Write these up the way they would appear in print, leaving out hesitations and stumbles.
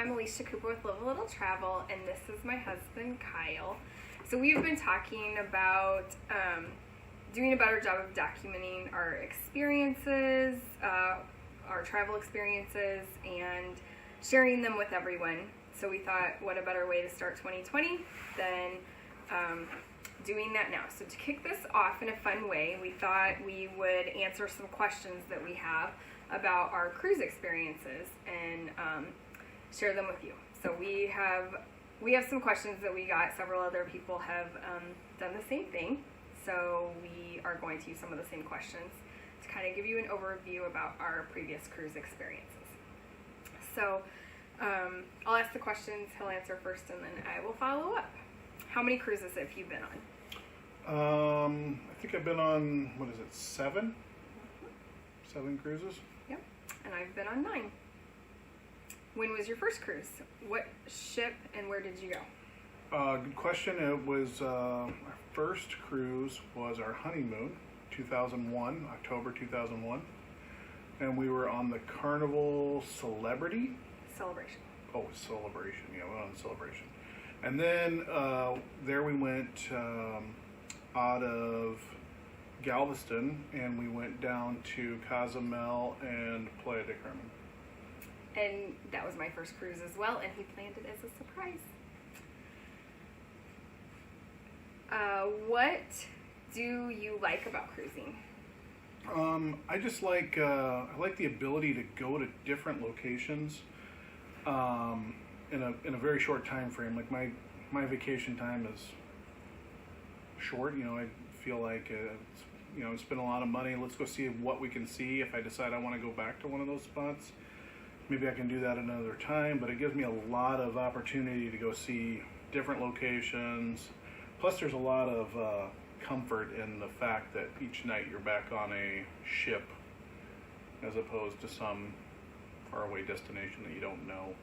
I'm Alicia Cooper with Live a Little Travel, and this is my husband, Kyle. So we've been talking about doing a better job of documenting our experiences, our travel experiences, and sharing them with everyone. So we thought, what a better way to start 2020 than doing that now. So to kick this off in a fun way, we thought we would answer some questions that we have about our cruise experiences and share them with you. So we have some questions that we got. Several other people have done the same thing. So we are going to use some of the same questions to kind of give you an overview about our previous cruise experiences. So I'll ask the questions, he'll answer first, and then I will follow up. How many cruises have you been on? I think I've been on, 7? Mm-hmm. 7 cruises? Yep, and I've been on 9. When was your first cruise? What ship and where did you go? Good question. It was, our first cruise was our honeymoon, 2001, October 2001. And we were on the Carnival Celebration. Oh, Celebration. Yeah, we went on Celebration. And then there we went out of Galveston, and we went down to Cozumel and Playa del Carmen. And that was my first cruise as well, and he planned it as a surprise. What do you like about cruising? I just like I like the ability to go to different locations in a very short time frame. Like my vacation time is short. I feel like spend a lot of money. Let's go see what we can see. If I decide I want to go back to one of those spots, maybe I can do that another time. But it gives me a lot of opportunity to go see different locations. Plus, there's a lot of comfort in the fact that each night you're back on a ship as opposed to some faraway destination that you don't know.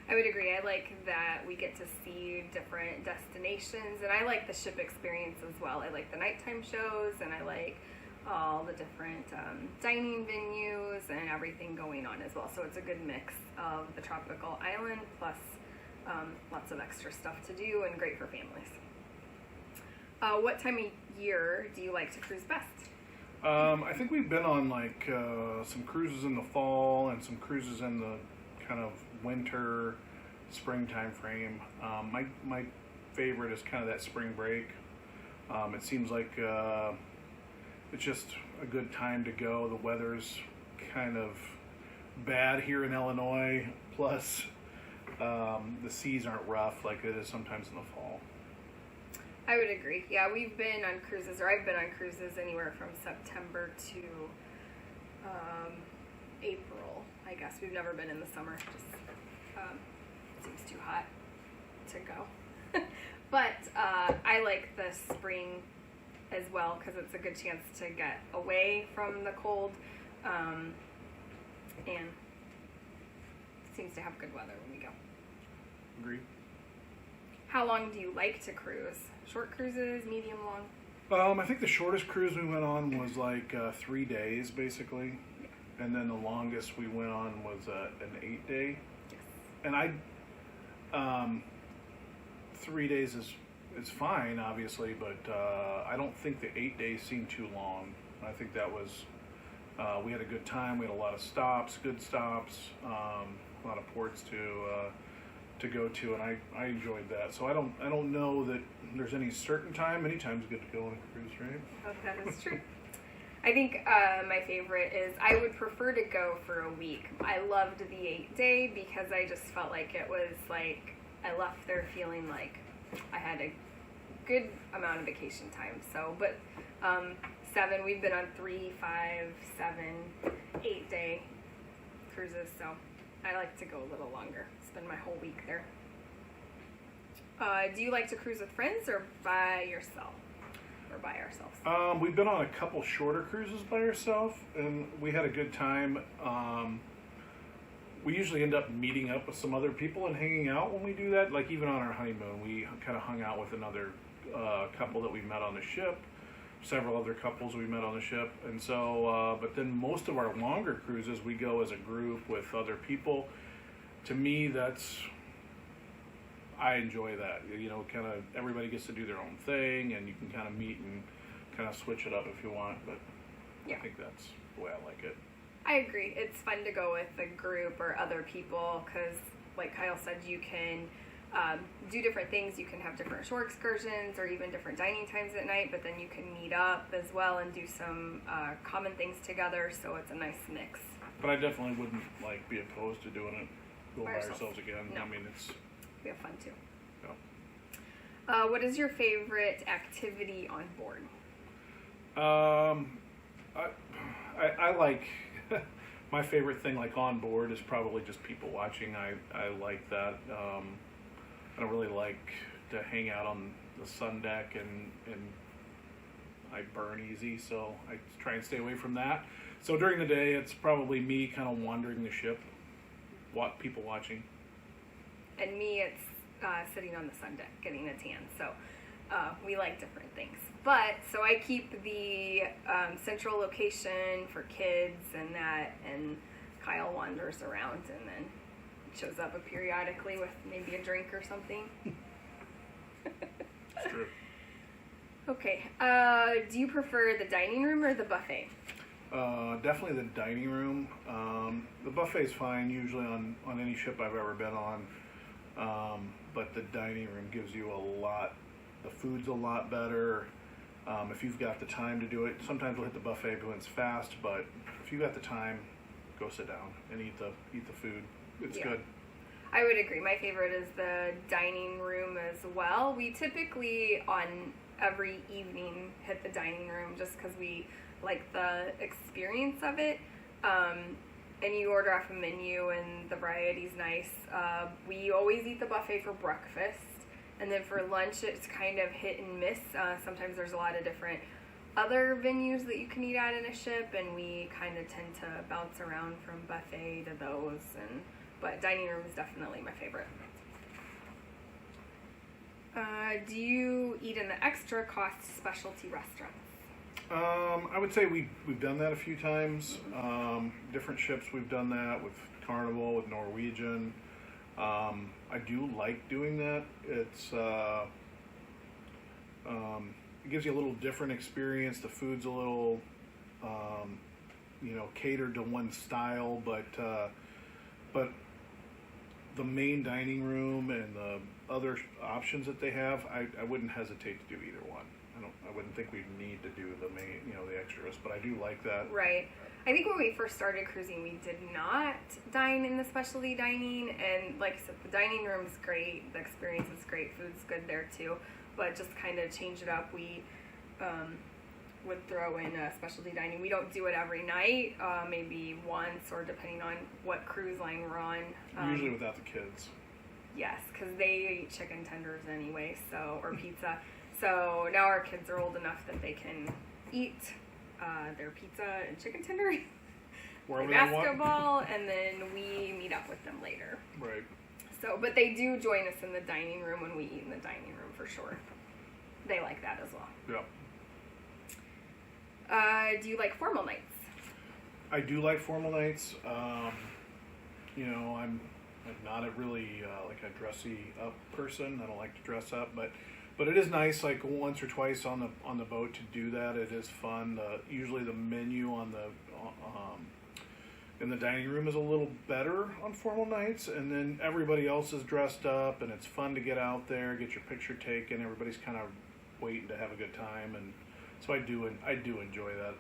I would agree. I like that we get to see different destinations, and I like the ship experience as well. I like the nighttime shows, and I like all the different dining venues and everything going on as well. So it's a good mix of the tropical island plus lots of extra stuff to do and great for families. What time of year do you like to cruise best? I think we've been on some cruises in the fall and some cruises in the kind of winter, spring time frame. My favorite is kind of that spring break. It seems like it's just a good time to go. The weather's kind of bad here in Illinois, plus the seas aren't rough like it is sometimes in the fall. I would agree. Yeah, we've been on cruises, or I've been on cruises anywhere from September to April, I guess. We've never been in the summer. Just seems too hot to go. But I like the spring as well because it's a good chance to get away from the cold and seems to have good weather when we go. Agreed. How long do you like to cruise? Short cruises, medium, long? I think the shortest cruise we went on was 3 days, basically. Yeah. And then the longest we went on was an 8-day. Yes. And 3 days is fine, obviously, but I don't think the 8 days seemed too long. I think that was, we had a good time. We had a lot of stops, good stops, a lot of ports to go to, and I enjoyed that. So I don't know that there's any certain time. Any time's good to go on a cruise, right? Oh, that is true. I think my favorite is I would prefer to go for a week. I loved the 8-day because I just felt like it was like I left there feeling like I had a good amount of vacation time. So, but 7, we've been on 3, 5, 7, 8-day cruises. So I like to go a little longer. Spend my whole week there. Do you like to cruise with friends or by yourself? Or by ourselves? We've been on a couple shorter cruises by ourselves, and we had a good time. We usually end up meeting up with some other people and hanging out when we do that. Like even on our honeymoon, we kind of hung out with another couple that we met on the ship, several other couples we met on the ship. And so, but then most of our longer cruises, we go as a group with other people. to me, I enjoy that. You know, kind of everybody gets to do their own thing, and you can kind of meet and kind of switch it up if you want. But Yeah. I think that's the way I like it. I agree. It's fun to go with a group or other people because, like Kyle said, you can do different things. You can have different shore excursions or even different dining times at night, but then you can meet up as well and do some common things together, so it's a nice mix. But I definitely wouldn't be opposed to doing it go by ourselves. ourselves again. No. I mean, it's We have fun too. yeah. What is your favorite activity on board? I like my favorite thing on board is probably just people watching. I like that. I don't really like to hang out on the sun deck and I burn easy, so I try and stay away from that. So during the day, it's probably me kind of wandering the ship, people watching. And me, it's sitting on the sun deck, getting a tan. So we like different things. But, so I keep the central location for kids and that, and Kyle wanders around and then shows up periodically with maybe a drink or something. It's true. Okay. Do you prefer the dining room or the buffet? Definitely the dining room. The buffet's fine usually on any ship I've ever been on. But the dining room gives you a lot. The food's a lot better. If you've got the time to do it, sometimes we'll hit the buffet when it's fast, but if you've got the time, go sit down and eat the food. It's good. I would agree. My favorite is the dining room as well. We typically on every evening hit the dining room just because we like the experience of it. And you order off a menu and the variety's nice. We always eat the buffet for breakfast. And then for lunch, it's kind of hit and miss. Sometimes there's a lot of different other venues that you can eat at in a ship, and we kind of tend to bounce around from buffet to those. But dining room is definitely my favorite. Do you eat in the extra cost specialty restaurants? I would say we've done that a few times. Different ships we've done that with Carnival, with Norwegian. I do like doing that. It's it gives you a little different experience. The food's a little catered to one style, but the main dining room and the other options that they have, I wouldn't hesitate to do either one. I wouldn't think we'd need to do the main, the extras, but I do like that. Right. I think when we first started cruising, we did not dine in the specialty dining, and like I said, the dining room is great, the experience is great, food's good there too, but just kind of change it up. We would throw in a specialty dining. We don't do it every night, maybe once, or depending on what cruise line we're on. Usually without the kids. Yes, because they eat chicken tenders anyway, or pizza. So now our kids are old enough that they can eat their pizza and chicken tender, play basketball, and then we meet up with them later. Right. So, but they do join us in the dining room when we eat in the dining room for sure. They like that as well. Yeah. Do you like formal nights? I do like formal nights. I'm not a really like a dressy up person. I don't like to dress up, but it is nice, like once or twice on the boat to do that. It is fun. Usually the menu on the in the dining room is a little better on formal nights, and then everybody else is dressed up, and it's fun to get out there, get your picture taken. Everybody's kind of waiting to have a good time, and so I do enjoy that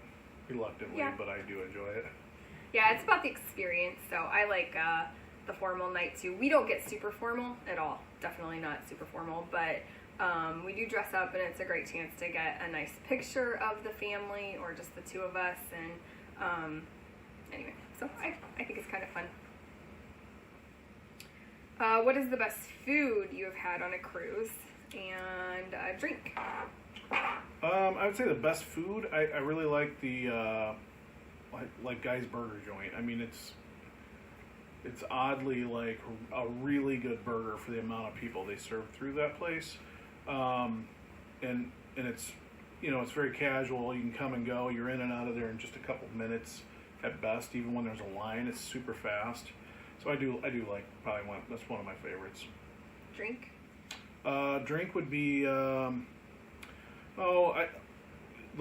reluctantly, but I do enjoy it. Yeah, it's about the experience. So I like the formal night too. We don't get super formal at all. Definitely not super formal, but we do dress up, and it's a great chance to get a nice picture of the family or just the two of us. And anyway, so I think it's kind of fun. What is the best food you have had on a cruise and a drink? I would say the best food. I really like the like Guy's Burger Joint. I mean, it's oddly like a really good burger for the amount of people they serve through that place. And it's it's very casual. You can come and go. You're in and out of there in just a couple of minutes at best. Even when there's a line, it's super fast. So I do like probably that's one of my favorites. Drink? Drink would be the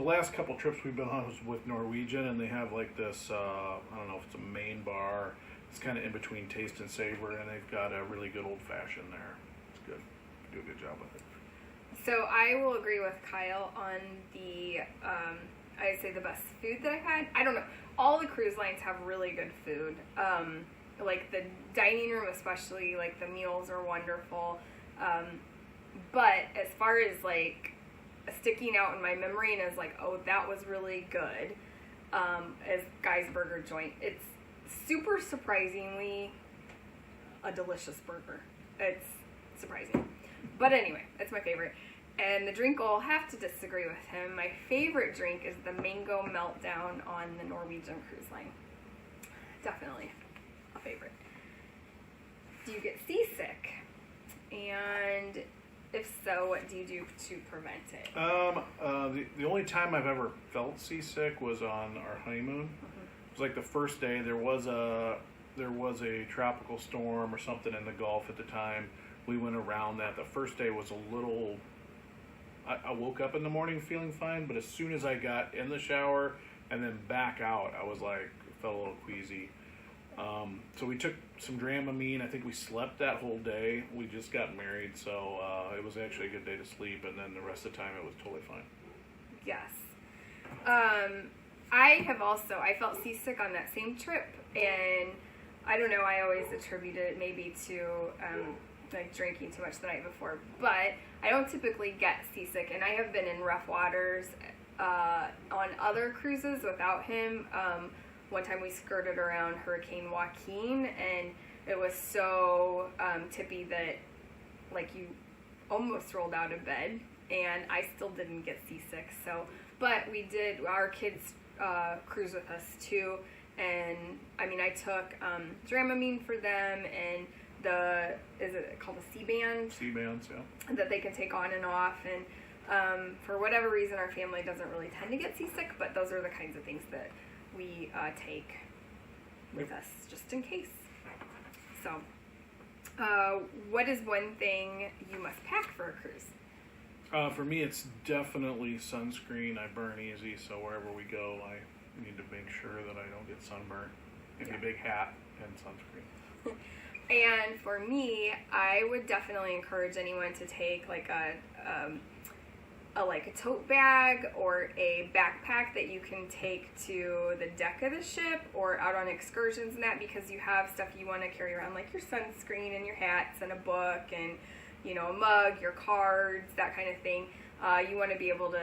last couple trips we've been on was with Norwegian, and they have like this I don't know if it's a main bar. It's kind of in between taste and savor, and they've got a really good old fashioned there. It's good. They do a good job with it. So I will agree with Kyle on the I'd say the best food that I've had. I don't know. All the cruise lines have really good food. Like the dining room especially, like the meals are wonderful. But as far as like sticking out in my memory and as like, oh, that was really good, is Guy's Burger Joint. It's super surprisingly a delicious burger. It's surprising. But anyway, it's my favorite. And the drink, I'll have to disagree with him. My favorite drink is the Mango Meltdown on the Norwegian cruise line. Definitely a favorite. Do you get seasick? And if so, what do you do to prevent it? The only time I've ever felt seasick was on our honeymoon. It was like the first day. There was a tropical storm or something in the Gulf at the time. We went around that. The first day was a little. I woke up in the morning feeling fine, but as soon as I got in the shower and then back out, I was like, felt a little queasy. So we took some Dramamine. I think we slept that whole day. We just got married, so it was actually a good day to sleep, and then the rest of the time it was totally fine. Yes. I felt seasick on that same trip, and I don't know, I always attribute it maybe to like drinking too much the night before, but I don't typically get seasick, and I have been in rough waters on other cruises without him. One time we skirted around Hurricane Joaquin, and it was so tippy that like you almost rolled out of bed, and I still didn't get seasick. So, but we did. Our kids cruise with us too, and I mean I took Dramamine for them, and is it called a C-band? C-bands, yeah. That they can take on and off, and for whatever reason our family doesn't really tend to get seasick, but those are the kinds of things that we take with us just in case. So, what is one thing you must pack for a cruise? For me, it's definitely sunscreen. I burn easy, so wherever we go, I need to make sure that I don't get sunburned. Maybe a big hat and sunscreen. And for me, I would definitely encourage anyone to take like a tote bag or a backpack that you can take to the deck of the ship or out on excursions and that, because you have stuff you want to carry around, like your sunscreen and your hats and a book and, you know, a mug, your cards, that kind of thing. You want to be able to,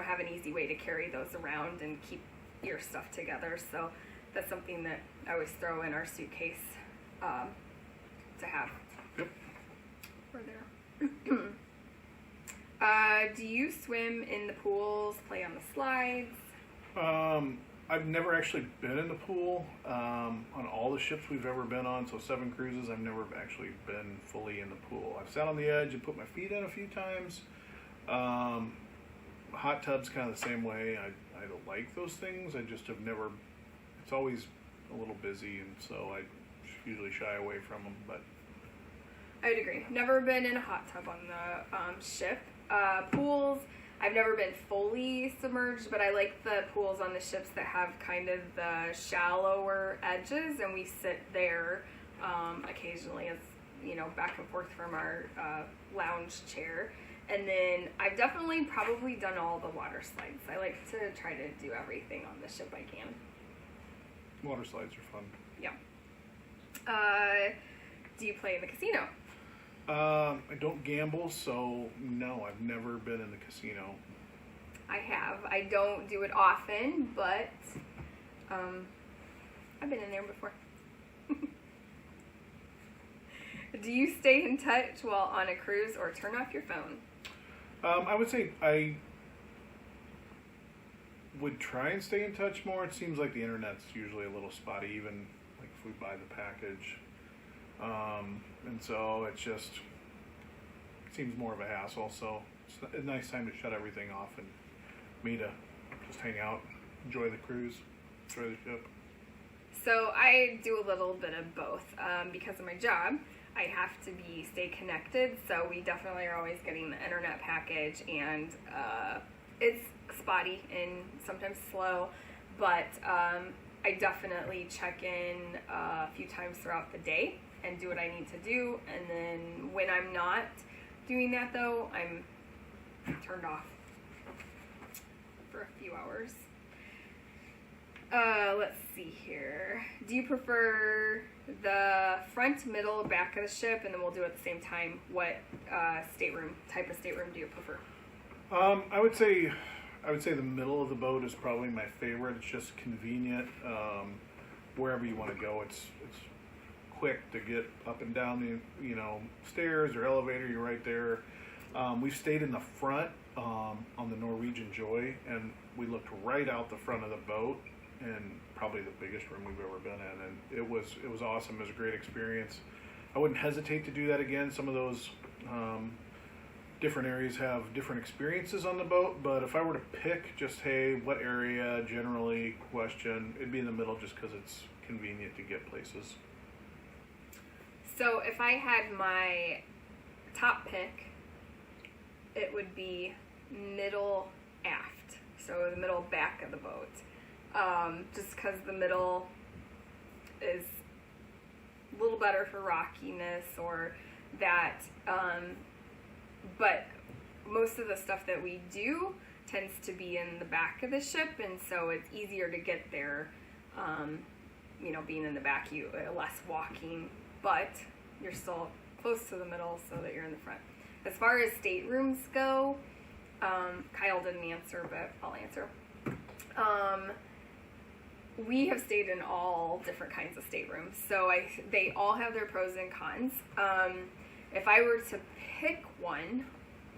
have an easy way to carry those around and keep your stuff together. So that's something that I always throw in our suitcase to have. Yep. We're there. Do you swim in the pools, play on the slides? I've never actually been in the pool on all the ships we've ever been on, so 7 cruises, I've never actually been fully in the pool. I've sat on the edge and put my feet in a few times. Hot tub's kind of the same way. I don't like those things. I just have never, it's always a little busy, and so I usually shy away from them. But I would agree. Never been in a hot tub on the ship. Pools, I've never been fully submerged, but I like the pools on the ships that have kind of the shallower edges, and we sit there occasionally as, back and forth from our lounge chair. And then I've definitely probably done all the water slides. I like to try to do everything on the ship I can. Water slides are fun. Yeah. Do you play in the casino? I don't gamble, so no, I've never been in the casino. I have. I don't do it often, but I've been in there before. Do you stay in touch while on a cruise or turn off your phone? I would say I would try and stay in touch more. It seems like the internet's usually a little spotty, even like if we buy the package. And so it seems more of a hassle. So it's a nice time to shut everything off and me to just hang out, enjoy the cruise, enjoy the ship. So I do a little bit of both. Because of my job, I have to stay connected, so we definitely are always getting the internet package, and it's spotty and sometimes slow, but I definitely check in a few times throughout the day and do what I need to do, and then when I'm not doing that though, I'm turned off for a few hours. Let's see here. Do you prefer the front, middle, back of the ship? And then we'll do it at the same time. What type of stateroom do you prefer? I would say the middle of the boat is probably my favorite. It's just convenient. Wherever you want to go, it's quick to get up and down the stairs or elevator. You're right there. We've stayed in the front on the Norwegian Joy, and we looked right out the front of the boat, and probably the biggest room we've ever been in, and it was awesome. It was a great experience. I wouldn't hesitate to do that again. Some of those different areas have different experiences on the boat, but if I were to pick just, hey, what area generally, it'd be in the middle just because it's convenient to get places. So if I had my top pick, it would be middle aft, so the middle back of the boat. Just because the middle is a little better for rockiness or that, but most of the stuff that we do tends to be in the back of the ship, and so it's easier to get there, being in the back, less walking, but you're still close to the middle so that you're in the front. As far as staterooms go, Kyle didn't answer, but I'll answer. We have stayed in all different kinds of staterooms, so they all have their pros and cons. If I were to pick one,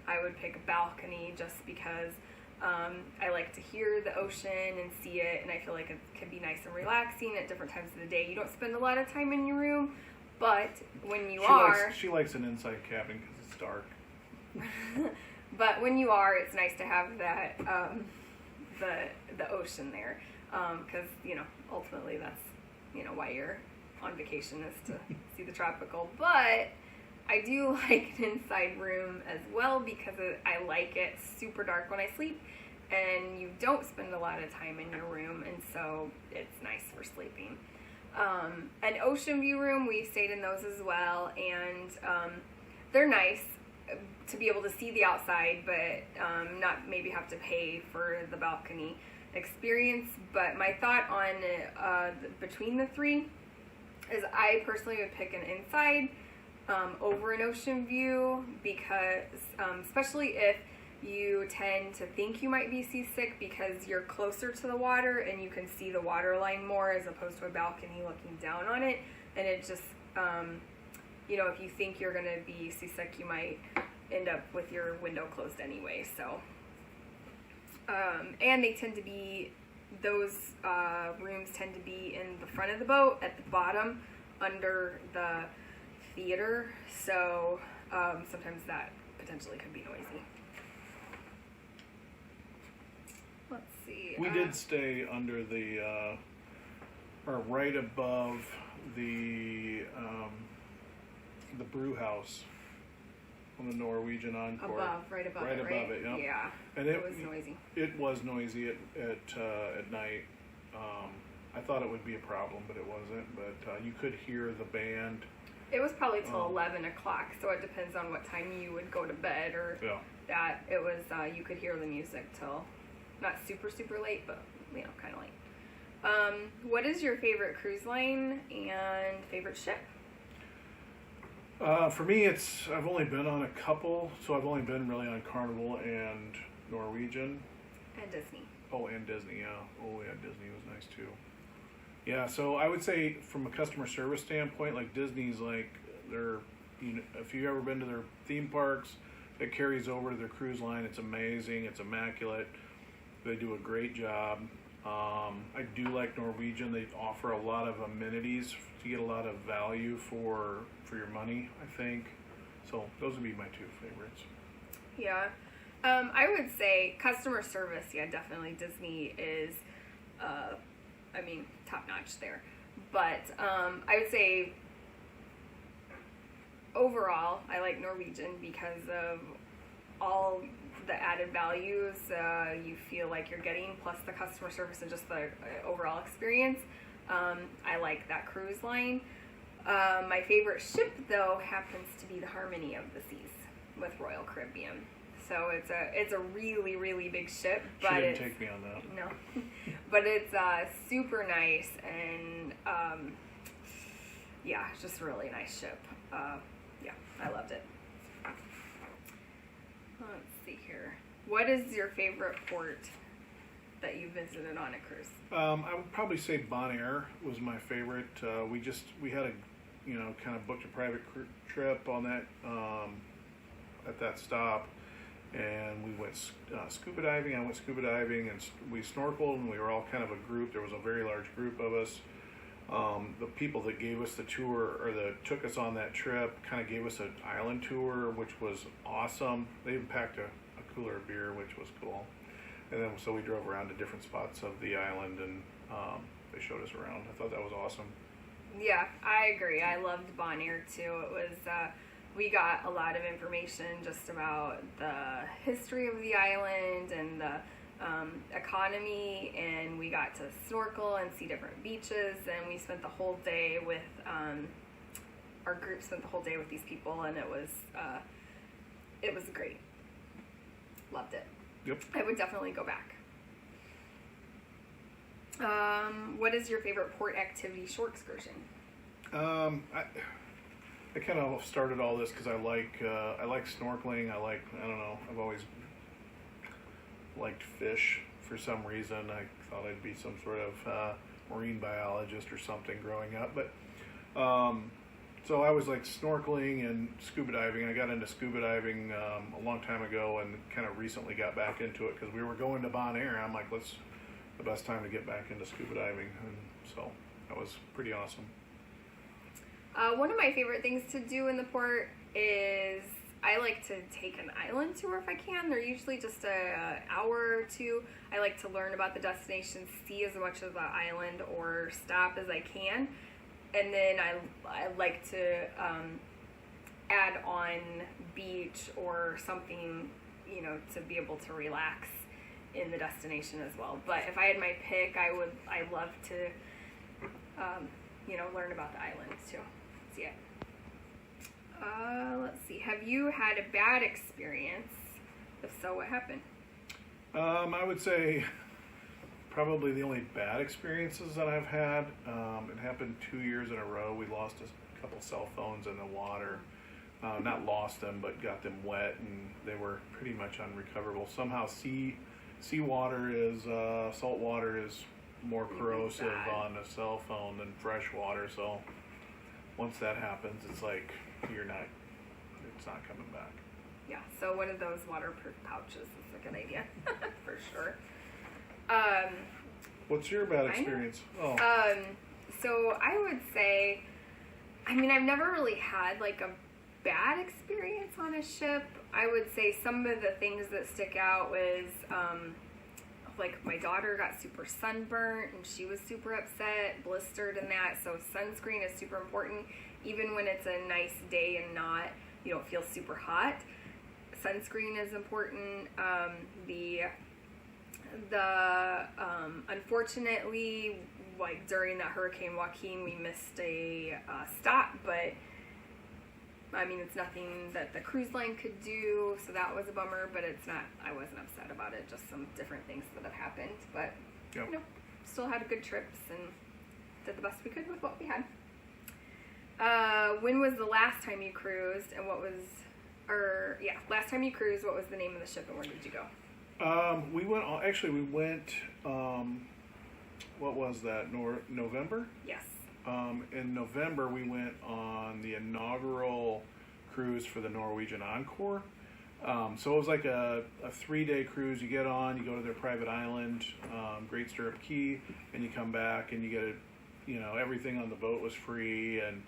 I would pick a balcony just because I like to hear the ocean and see it, and I feel like it can be nice and relaxing at different times of the day. You don't spend a lot of time in your room, but when she likes an inside cabin because it's dark. But when you are, it's nice to have that the ocean there. Because, ultimately that's, why you're on vacation is to see the tropical. But I do like an inside room as well because I like it super dark when I sleep, and you don't spend a lot of time in your room, and so it's nice for sleeping. An ocean view room, we stayed in those as well, and they're nice to be able to see the outside, but not maybe have to pay for the balcony experience. But my thought on between the three is I personally would pick an inside over an ocean view because especially if you tend to think you might be seasick because you're closer to the water and you can see the water line more as opposed to a balcony looking down on it, and it just if you think you're going to be seasick, you might end up with your window closed anyway. So and they tend to be, those rooms tend to be in the front of the boat, at the bottom, under the theater, so sometimes that potentially could be noisy. Let's see. We did stay under or right above the brew house on the Norwegian Encore. Right above it, yeah. Yeah. And it was noisy. It was noisy at night. I thought it would be a problem, but it wasn't. But you could hear the band. It was probably till 11 o'clock, so it depends on what time you would go to bed or that. It was, you could hear the music till not super, super late, but, kind of late. What is your favorite cruise line and favorite ship? For me, I've only been on a couple, so I've only been really on Carnival and Norwegian. And Disney. Oh, and Disney, yeah. Oh, yeah, Disney was nice too. Yeah, so I would say from a customer service standpoint, like Disney's if you've ever been to their theme parks, it carries over to their cruise line. It's amazing. It's immaculate. They do a great job. I do like Norwegian. They offer a lot of amenities to get a lot of value for your money, I think. So those would be my two favorites. Yeah. I would say customer service, definitely Disney is, top notch there. But I would say overall, I like Norwegian because of all the added values you feel like you're getting, plus the customer service and just the overall experience. I like that cruise line. My favorite ship, though, happens to be the Harmony of the Seas with Royal Caribbean. So it's a really, really big ship. But she didn't take me on that. No. But it's super nice and, yeah, just a really nice ship. Yeah, I loved it. Let's see here. What is your favorite port that you visited on a cruise? I would probably say Bonaire was my favorite. We had a, kind of booked a private trip on that, at that stop, and we went scuba diving. I went scuba diving, and we snorkeled, and we were all kind of a group. There was a very large group of us. The people that gave us the tour, or that took us on that trip, kind of gave us an island tour, which was awesome. They even packed a cooler of beer, which was cool. And then so we drove around to different spots of the island, and they showed us around. I thought that was awesome. Yeah, I agree. I loved Bonaire too. It was we got a lot of information just about the history of the island and the economy, and we got to snorkel and see different beaches, and we spent the whole day with our group spent the whole day with these people, and it was great. Loved it. Yep. I would definitely go back. What is your favorite port activity shore excursion? I kind of started all this because I like snorkeling. I don't know. I've always liked fish for some reason. I thought I'd be some sort of marine biologist or something growing up. But so I was like snorkeling and scuba diving. I got into scuba diving a long time ago, and kind of recently got back into it because we were going to Bonaire. I'm like, the best time to get back into scuba diving, and so that was pretty awesome. One of my favorite things to do in the port is I like to take an island tour if I can. They're usually just an hour or two. I like to learn about the destination, see as much of the island or stop as I can. And then I like to add on beach or something, to be able to relax in the destination as well. But if I had my pick, I love to, learn about the islands too. See it. Let's see. Have you had a bad experience? If so, what happened? I would say probably the only bad experiences that I've had. It happened 2 years in a row. We lost a couple cell phones in the water. Not lost them, but got them wet, and they were pretty much unrecoverable. Somehow seawater is, salt water is more corrosive on a cell phone than fresh water, so once that happens, it's like it's not coming back. Yeah, so one of those waterproof pouches is a good idea, for sure. What's your bad experience? So I would say, I've never really had like a bad experience on a ship. I would say some of the things that stick out was, like my daughter got super sunburnt and she was super upset, blistered and that. So sunscreen is super important, even when it's a nice day and you don't feel super hot. Sunscreen is important. Unfortunately, like during that Hurricane Joaquin, we missed a stop, but it's nothing that the cruise line could do, so that was a bummer, but I wasn't upset about it, just some different things that have happened, but, yep. Still had good trips and did the best we could with what we had. When was the last time you cruised, and last time you cruised, what was the name of the ship, and where did you go? We went, what was that, November? Yes. In November, we went on the inaugural cruise for the Norwegian Encore. So it was like a 3-day cruise. You get on, you go to their private island, Great Stirrup Key, and you come back and you get everything on the boat was free, and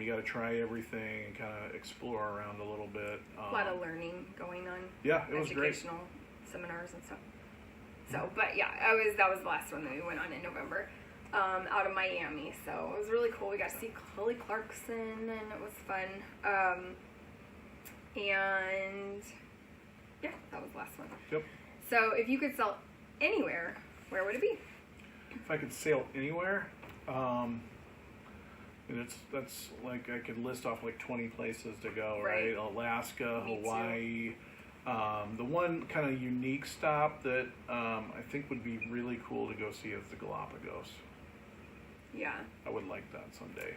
you got to try everything and kind of explore around a little bit. A lot of learning going on. Yeah, it was great. Educational seminars and stuff. So, but yeah, that was the last one that we went on in November. out of Miami. So it was really cool. We got to see Chloe Clarkson, and it was fun. And yeah, that was the last one. Yep. So if you could sail anywhere, where would it be? If I could sail anywhere, and that's like I could list off like 20 places to go, right? Alaska, Me Hawaii. The one kind of unique stop that I think would be really cool to go see is the Galapagos. Yeah. I would like that someday.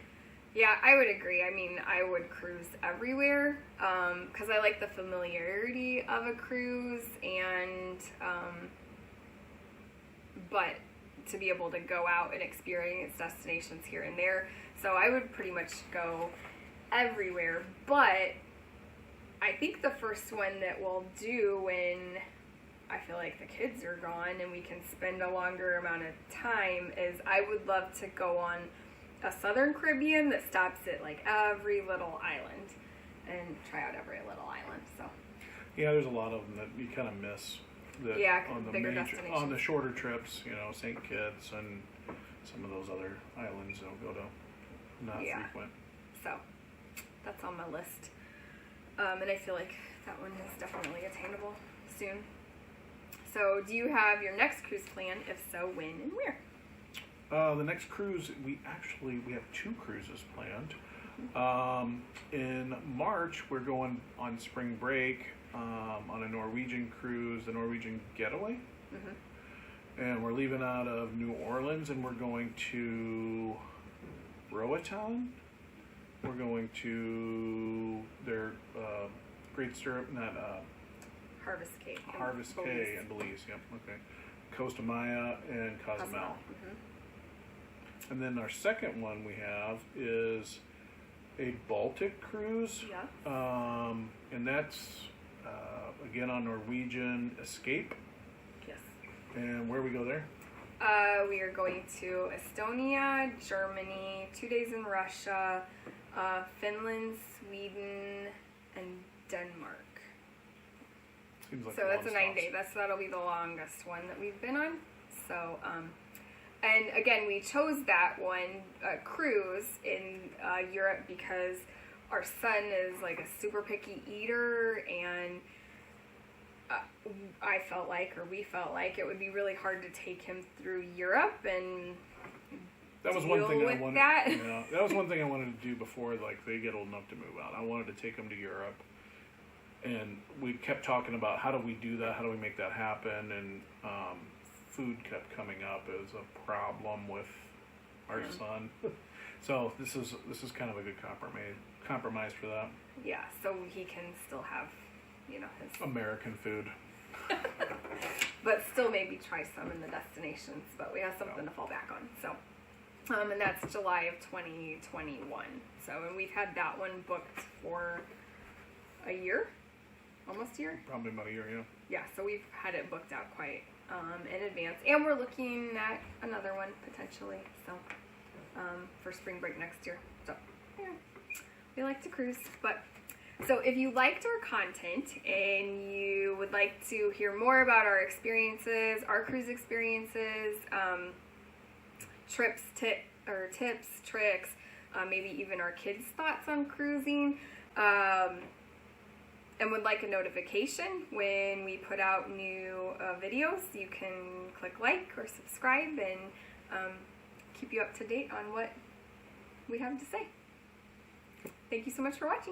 Yeah, I would agree. I mean, I would cruise everywhere because I like the familiarity of a cruise, and but to be able to go out and experience destinations here and there. So I would pretty much go everywhere. But I think the first one that we'll do when I feel like the kids are gone and we can spend a longer amount of time is I would love to go on a Southern Caribbean that stops at like every little island and try out every little island. So yeah, there's a lot of them that you kind of miss. That yeah, on the bigger major, destinations. on the shorter trips, you know, St. Kitts and some of those other islands they'll go to not frequent. So that's on my list. And I feel like that one is definitely attainable soon. So do you have your next cruise plan? If so, when and where? The next cruise, we have 2 cruises planned. In March, we're going on spring break on a Norwegian cruise, the Norwegian Getaway. And we're leaving out of New Orleans, and we're going to Roatan. We're going to their Great Stirrup, Harvest Caye. Harvest Caye and Belize. Yep. Okay. Costa Maya and Cozumel. And then our second one we have is a Baltic cruise. Yeah. And that's again on Norwegian Escape. Yes. And where we go there? We are going to Estonia, Germany, 2 days in Russia, Finland, Sweden, and Denmark. Seems like So that's a 9-day. That'll be the longest one that we've been on. So, and again, we chose that one cruise in Europe because our son is like a super picky eater, and we felt like it would be really hard to take him through Europe and that was one thing I wanted. That. Yeah, that was one thing I wanted to do before like they get old enough to move out. I wanted to take them to Europe, and we kept talking about how do we do that, how do we make that happen, and food kept coming up as a problem with our son. So this is kind of a good compromise for that. Yeah, so he can still have, his American food. but still maybe try some in the destinations. But we have something to fall back on. So, and that's July of 2021. So, and we've had that one booked for a year, almost a year. Probably about a year, yeah. Yeah, so we've had it booked out quite in advance, and we're looking at another one potentially. So, for spring break next year. So, yeah, we like to cruise, but. So if you liked our content and you would like to hear more about our experiences, our cruise experiences, tips, tricks, maybe even our kids' thoughts on cruising, and would like a notification when we put out new videos, you can click like or subscribe and keep you up to date on what we have to say. Thank you so much for watching.